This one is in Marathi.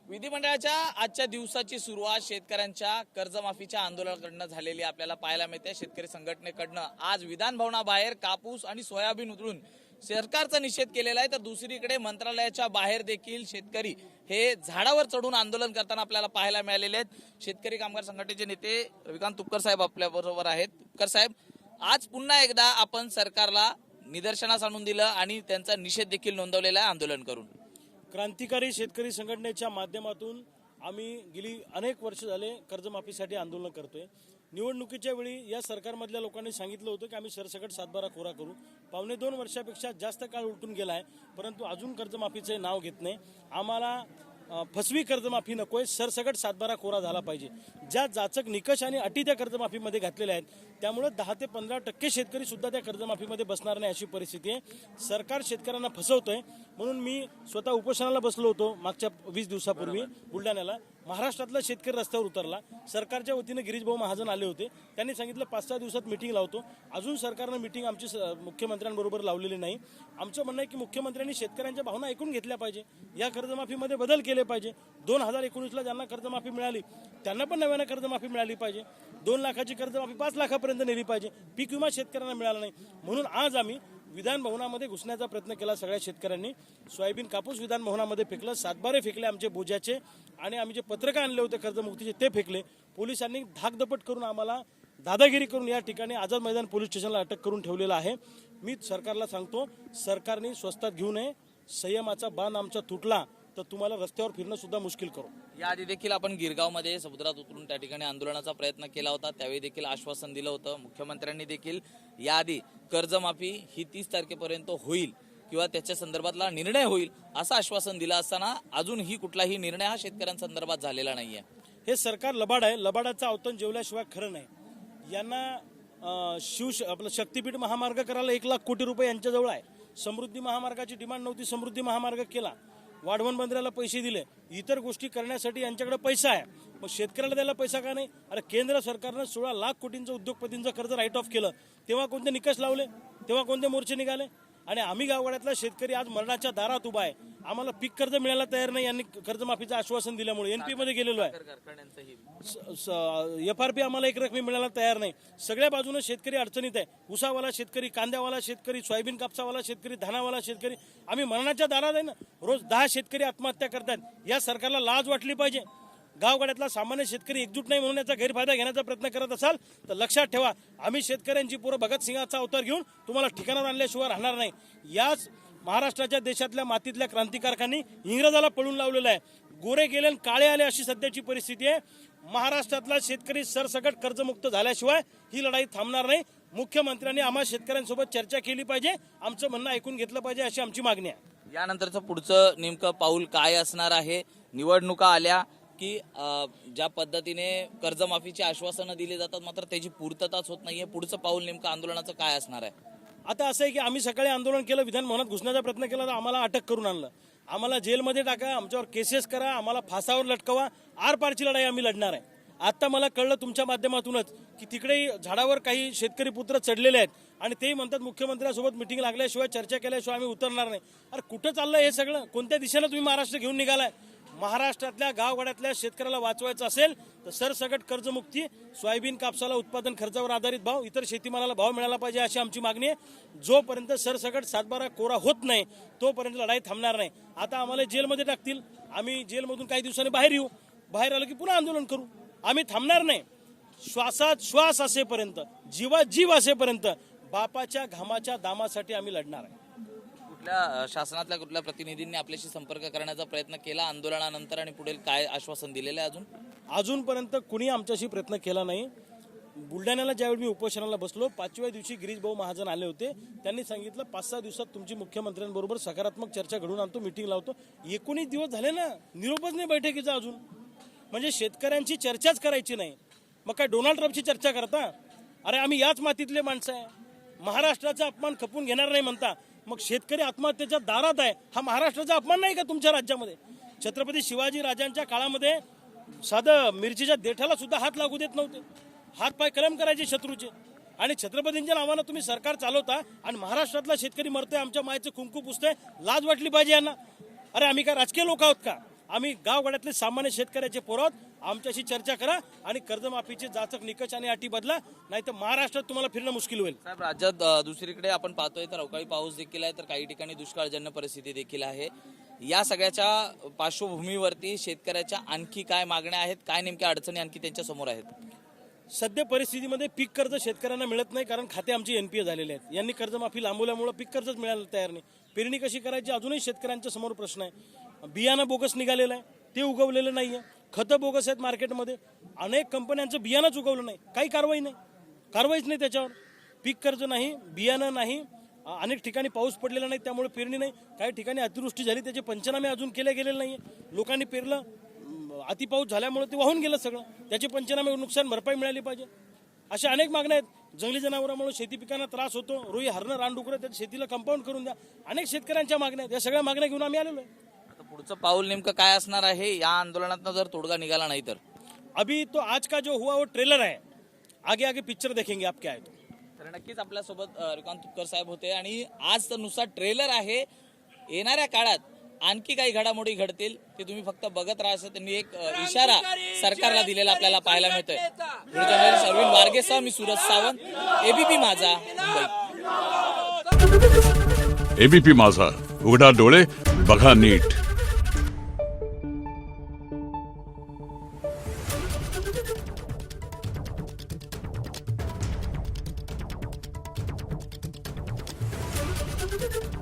विधिमंडळाच्या आजच्या दिवसाची सुरुवात शेतकऱ्यांच्या कर्जमाफीच्या आंदोलनाकडनं झालेली आपल्याला पाहायला मिळते। शेतकरी संघटनेकडनं आज विधान भवनाबाहेर कापूस आणि सोयाबीन उतरून सरकारचा निषेध केलेला आहे, तर दुसरीकडे मंत्रालयाच्या बाहेर देखील शेतकरी हे झाडावर चढून आंदोलन करताना आपल्याला पाहायला मिळालेले आहेत। शेतकरी कामगार संघटनेचे नेते रविकांत तुपकर साहेब आपल्या बरोबर आहेत। तुपकर साहेब, आज पुन्हा एकदा आपण सरकारला निदर्शनास आणून दिलं आणि त्यांचा निषेध देखील नोंदवलेला आहे आंदोलन करून। क्रांतिकारी शेतकरी संघटनेच्या माध्यमातून आम्ही गेली अनेक वर्ष झाले कर्जमाफीसाठी आंदोलन करतोय। निवडणुकीच्या वेळी या सरकारमधल्या लोकांनी सांगितलं होतं की आम्ही सरसकट 7/12 कोरा करू। 1.25 वर्षापेक्षा जास्त काळ उलटून गेला आहे, परंतु अजून कर्जमाफीचे नाव घेत नाही। आम्हाला फसवी कर्जमाफी नकोय, सरसकट 7/12 कोरा झाला पाहिजे। ज्या जाचक निकष आणि अटी त्या कर्जमाफीमध्ये घातलेल्या आहेत त्यामुळे 10 ते 15% शेतकरी सुद्धा त्या कर्जमाफीमध्ये बसणार नाही अशी परिस्थिती आहे। सरकार शेतकऱ्यांना फसवतोय, म्हणून मी स्वतः उपोषणाला बसलो होतो मागच्या 20 दिवसापूर्वी बुलढाण्याला। महाराष्ट्रातला शेतकरी रस्त्यावर उतरला। सरकारच्या वतीने गिरीश भाऊ महाजन आले होते, त्यांनी सांगितलं 5-6 दिवसात मीटिंग लावतो। अजून सरकारनं मीटिंग आमची मुख्यमंत्र्यांबरोबर लावलेली नाही। आमचं म्हणणं आहे की मुख्यमंत्र्यांनी शेतकऱ्यांच्या भावना ऐकून घेतल्या पाहिजे, या कर्जमाफीमध्ये बदल केले पाहिजे। 2019ला ज्यांना कर्जमाफी मिळाली त्यांना पण नव्यानं कर्जमाफी मिळाली पाहिजे। 2 लाखाची कर्जमाफी 5 लाखापर्यंत नेली पाहिजे। पीक विमा शेतकऱ्यांना मिळाला नाही, म्हणून आज आम्ही विधान भवनामध्ये घुसण्याचा प्रयत्न केला। सगळ्या शेतकऱ्यांनी सोयाबीन कापूस विधान भवनामध्ये फेकलं, 7/12 फेकले आमचे बोजाचे, आणि आम्ही जे पत्रक आणले होते कर्जमुक्तीचे ते फेकले। पोलिसांनी धाकदपट करून आम्हाला दादागिरी करून या ठिकाणी आझाद मैदान पोलीस स्टेशनला अटक करून ठेवलेलं आहे। मी सरकारला सांगतो, सरकारने स्वस्तात घेऊ नये। संयमाचा बाण आमचा तुटला तर तुम्हाला रस्त्यावर फिरणं सुद्धा मुश्किल करू। याआधी देखील आपण गिरगावमध्ये समुद्रात उतरून त्या ठिकाणी आंदोलनाचा प्रयत्न केला होता, त्यावेळी देखील आश्वासन दिलं होतं। मुख्यमंत्र्यांनी देखील याआधी कर्जमाफी ही 30 तारखेपर्यंत होईल किंवा त्याच्या संदर्भातला निर्णय होईल असं आश्वासन दिलं असताना अजूनही कुठलाही निर्णय हा शेतकऱ्यांसंदर्भात झालेला नाहीये। हे सरकार लबाड आहे, लबाडाचा अवतन जेवल्याशिवाय खरं नाही। यांना आपलं शक्तीपीठ महामार्ग करायला 1 लाख कोटी रुपये यांच्याजवळ आहे। समृद्धी महामार्गाची डिमांड नव्हती, समृद्धी महामार्ग केला। वाढवण बंदराला पैसे दिले, इतर गोष्टी करण्यासाठी यांच्याकडे पैसा आहे, मग शेतकऱ्याला द्यायला पैसा का नाही? अरे केंद्र सरकारनं 16 लाख कोटींचं उद्योगपतींचं कर्ज राईट ऑफ केलं, तेव्हा कोणते निकष लावले? तेव्हा कोणते मोर्चे निघाले? आणि आम्ही गाववाड्यातला शेतकरी आज मरणाच्या दारात उभा आहे। आम्हाला पीक कर्ज मिळायला तयार नाही, यांनी कर्जमाफीचं आश्वासन दिल्यामुळे एनपी मध्ये गेलेलो आहे। FRP आम्हाला एक रकमी मिळायला तयार नाही। सगळ्या बाजूने शेतकरी अडचणीत आहे। ऊसावाला शेतकरी, कांद्यावाला शेतकरी, सोयाबीन कापसावाला शेतकरी, धानावाला शेतकरी, आम्ही मरणाच्या दारात आहे ना। रोज 10 शेतकरी आत्महत्या करतात। या सरकारला लाज वाटली पाहिजे। गावगाड्यातला सामान्य शेतकरी एकजूट नाही म्हणून याचा गैरफायदा घेण्याचा प्रयत्न करत असाल तर लक्षात ठेवा, आम्ही शेतकऱ्यांची पोरं भगतसिंगाचा अवतार घेऊन तुम्हाला ठिकाणावर आणल्याशिवाय राहणार नाही। याच महाराष्ट्राच्या देशातल्या मातीतल्या क्रांतिकारकांनी इंग्रजाला पळून लावलेलं आहे। गोरे गेले आणि काळे आले अशी सध्याची परिस्थिती आहे। महाराष्ट्रातला शेतकरी सरसकट कर्जमुक्त झाल्याशिवाय ही लढाई थांबणार नाही। मुख्यमंत्र्यांनी आम्हा शेतकऱ्यांसोबत चर्चा केली पाहिजे, आमचं म्हणणं ऐकून घेतलं पाहिजे अशी आमची मागणी आहे। यानंतरचं पुढचं नेमकं पाऊल काय असणार आहे? निवडणुका आल्या की ज्या पद्धतीने कर्जमाफीची आश्वासनं दिली जातात मात्र त्याची पूर्तताच होत नाहीये, पुढचं पाऊल नेमकं आंदोलनाचं काय असणार आहे? आता असं आहे की आम्ही सकाळी आंदोलन केलं, विधान भवनात घुसण्याचा प्रयत्न केला तर आम्हाला अटक करून आणलं। आम्हाला जेलमध्ये टाका, आमच्यावर केसेस करा, आम्हाला फासावर लटकवा, आरपारची लढाई आम्ही लढणार आहे। आता मला कळलं तुमच्या माध्यमातूनच की तिकडे झाडावर काही शेतकरी पुत्र चढलेले आहेत आणि तेही म्हणतात मुख्यमंत्र्यांसोबत मिटिंग लागल्याशिवाय, चर्चा केल्याशिवाय आम्ही उतरणार नाही। अरे कुठं चाललं हे सगळं? कोणत्या दिशेनं तुम्ही महाराष्ट्र घेऊन निघालाय? महाराष्ट्रातल्या गावगाड्यातल्या शेतकऱ्याला वाचवायचं असेल तर सरसकट कर्जमुक्ती, सोयाबीन कापसाला उत्पादन खर्चावर आधारित भाव, इतर शेतीमालाला भाव मिळाला पाहिजे अशी आमची मागणी आहे। जोपर्यंत सरसकट 7/12 कोरा होत नाही तोपर्यंत लढाई थांबणार नाही। आता आम्हाला जेलमध्ये टाकतील, आम्ही जेलमधून काही दिवसांनी बाहेर येऊ, बाहेर आलं की पुन्हा आंदोलन करू। आम्ही थांबणार नाही। श्वासात श्वास असेपर्यंत, जीवात जीव असेपर्यंत बापाच्या घामाच्या दामासाठी आम्ही लढणार आहे। शासनातल्या कुठल्या प्रतिनिधींनी आपल्याशी संपर्क करण्याचा प्रयत्न केला आंदोलनानंतर आणि पुढे काय आश्वासन दिलेलं आहे? अजूनपर्यंत कुणी आमच्याशी प्रयत्न केला नाही। बुलढाण्याला ज्यावेळी मी उपोषणाला बसलो, 5व्या दिवशी गिरीश भाऊ महाजन आले होते, त्यांनी सांगितलं 5-6 दिवसात तुमची मुख्यमंत्र्यांबरोबर सकारात्मक चर्चा घडवून आणतो, मीटिंग लावतो। 19 दिवस झाले ना, निरोपच नाही बैठकीचा अजून। म्हणजे शेतकऱ्यांची चर्चाच करायची नाही, मग काय डोनाल्ड ट्रम्पची चर्चा करता? अरे आम्ही याच मातीतले माणसं आहे, महाराष्ट्राचा अपमान खपून घेणार नाही म्हणता, मग शेतकरी आत्महत्येच्या दारात आहे, हा महाराष्ट्राचा अपमान नाही का तुमच्या राज्यामध्ये? छत्रपती शिवाजी राजांच्या काळामध्ये साधं मिरचीच्या देठाला सुद्धा हात लागू देत नव्हते, हात पाय कलम करायचे शत्रूचे, आणि छत्रपतींच्या नावानं तुम्ही सरकार चालवता आणि महाराष्ट्रातला शेतकरी मरतोय, आमच्या मायचं कुंकू पुसतोय, लाज वाटली पाहिजे यांना। अरे आम्ही काय राजकीय लोक आहोत का? आम्ही गावगाड्यातले सामान्य शेतकऱ्याचे पोरात आमच्याशी चर्चा करा आणि कर्जमाफीचे जाचक निकष आणि अटी बदला, नाही तर महाराष्ट्रात तुम्हाला फिरणं मुश्किल होईल. साहेब, राज्यात दुसरीकडे आपण पाहतोय तर अवकाळी पाऊस देखील आहे, तर काही ठिकाणी दुष्काळजन्य परिस्थिती देखील आहे. या सगळ्याच्या पार्श्वभूमीवरती शेतकऱ्याच्या आणखी काय मागण्या आहेत, काय नेमक्या अडचणी आणखी त्यांच्या समोर आहेत? सध्या परिस्थितीमध्ये पीक कर्ज शेतकऱ्यांना मिळत नाही, कारण खाते आमचे NPA झालेले आहेत. यांनी कर्जमाफी लांबवल्यामुळे पीक कर्जच मिळायला तयार नाही. पेरणी कशी करायची अजूनही शेतकऱ्यांच्या समोर प्रश्न आहे. बियाणं बोगस निघालेलं आहे, ते उगवलेलं नाहीये. खतं बोगस आहेत मार्केटमध्ये. अनेक कंपन्यांचं बियाणंच उगवलं नाही, काही कारवाईच नाही त्याच्यावर. पीक कर्ज नाही, बियाणं नाही, अनेक ठिकाणी पाऊस पडलेला नाही, त्यामुळे पेरणी नाही. काही ठिकाणी अतिवृष्टी झाली, त्याचे पंचनामे अजून केले गेलेले नाहीये. लोकांनी पेरलं, अतिपाऊस झाल्यामुळे ते वाहून गेलं सगळं. त्याचे पंचनामे, नुकसान भरपाई मिळाली पाहिजे. अशा अनेक मागण्या आहेत. जंगली जनावरांमुळे शेती पिकांना त्रास होतो, रुई, हरणं, रानडुकरं, त्या शेतीला कंपाऊंड करून द्या. अनेक शेतकऱ्यांच्या मागण्या आहेत. या सगळ्या मागण्या घेऊन आम्ही आलेलो आहे. आता पुढचं पाऊल नेमकं काय असणार आहे या आंदोलनातनं जर तोडगा निघाला नाही तर? अभी तो आज का जो हुआ वो ट्रेलर है, आगे आगे पिक्चर देखेंगे आप क्या है तो. तर नक्कीच आपल्यासोबत श्रीकांत तुपकर साहेब होते आणि आज तर नुसता ट्रेलर आहे. येणाऱ्या काळात आणखी काही घडामोडी घडतील ते तुम्ही फक्त बघत राहा, असं त्यांनी एक इशारा सरकारला दिलेला आपल्याला पाहायला मिळतोय. जर्नलिस्ट अरविंद वारगेसह मी सूरज सावंत, ABP माझा, मुंबई. ABP माझा, उघडा डोळे बघा नीट. Thank you.